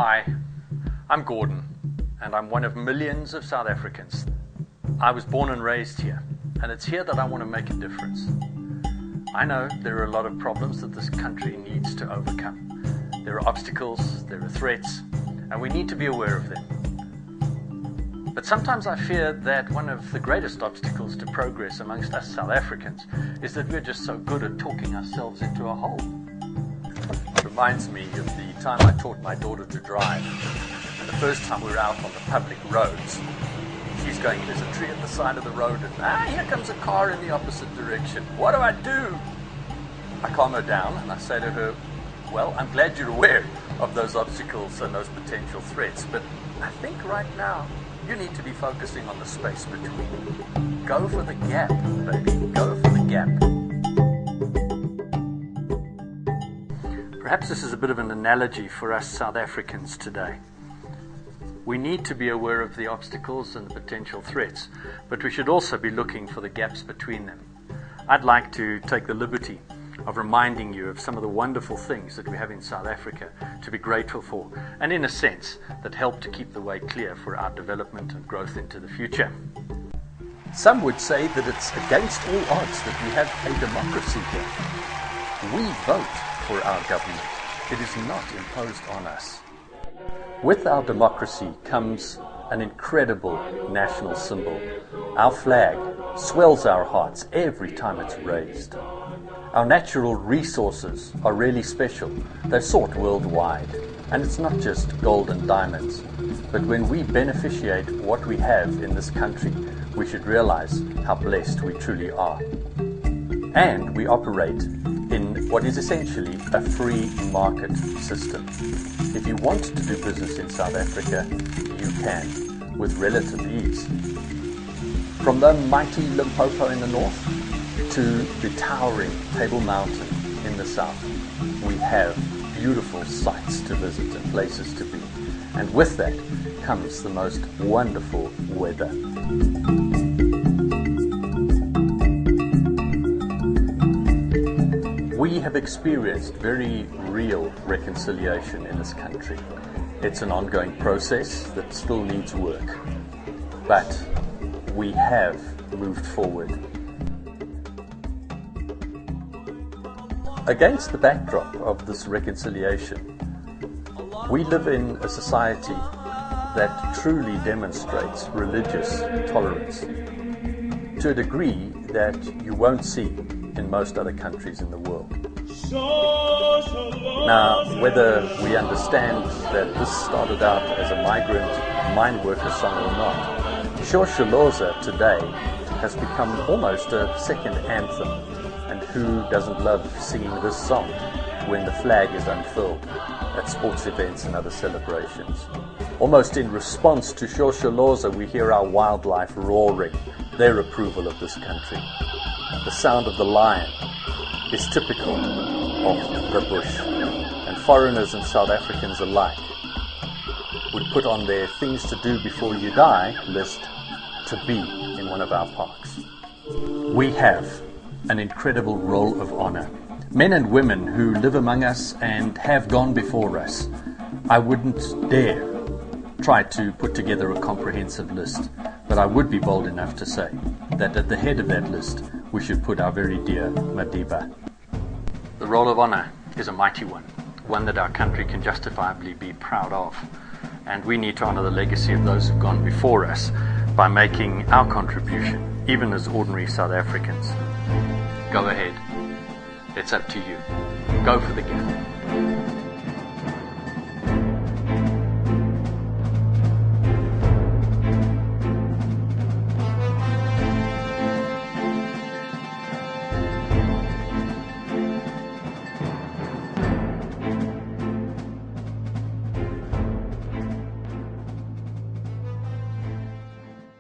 Hi, I'm Gordon, and I'm one of millions of South Africans. I was born and raised here, and it's here that I want to make a difference. I know there are a lot of problems that this country needs to overcome. There are obstacles, there are threats, and we need to be aware of them. But sometimes I fear that one of the greatest obstacles to progress amongst us South Africans is that we're just so good at talking ourselves into a hole. It reminds me of the time I taught my daughter to drive. And the first time we were out on the public roads, she's going, there's a tree at the side of the road, and here comes a car in the opposite direction. What do? I calm her down and I say to her, well, I'm glad you're aware of those obstacles and those potential threats, but I think right now you need to be focusing on the space between. Go for the gap, baby. Go for the gap. Perhaps this is a bit of an analogy for us South Africans today. We need to be aware of the obstacles and the potential threats, but we should also be looking for the gaps between them. I'd like to take the liberty of reminding you of some of the wonderful things that we have in South Africa to be grateful for, and in a sense, that help to keep the way clear for our development and growth into the future. Some would say that it's against all odds that we have a democracy here. We vote for our government. It is not imposed on us. With our democracy comes an incredible national symbol. Our flag swells our hearts every time it's raised. Our natural resources are really special. They're sought worldwide. And it's not just gold and diamonds. But when we beneficiate what we have in this country, we should realize how blessed we truly are. And we operate in what is essentially a free market system. If you want to do business in South Africa, you can, with relative ease. From the mighty Limpopo in the north to the towering Table Mountain in the south, we have beautiful sights to visit and places to be. And with that comes the most wonderful weather. We have experienced very real reconciliation in this country. It's an ongoing process that still needs work, but we have moved forward. Against the backdrop of this reconciliation, we live in a society that truly demonstrates religious tolerance to a degree that you won't see in most other countries in the world. Now, whether we understand that this started out as a migrant mine worker song or not, Shosholoza today has become almost a second anthem. And who doesn't love singing this song when the flag is unfurled at sports events and other celebrations? Almost in response to Shosholoza, we hear our wildlife roaring their approval of this country. The sound of the lion is typical of the bush, and foreigners and South Africans alike would put on their things to do before you die list to be in one of our parks. We have an incredible roll of honor. Men and women who live among us and have gone before us. I wouldn't dare try to put together a comprehensive list, but I would be bold enough to say that at the head of that list we should put our very dear Madiba. The roll of honor is a mighty one that our country can justifiably be proud of, and we need to honor the legacy of those who've gone before us by making our contribution, even as ordinary South Africans. Go ahead. It's up to you. Go for the gap.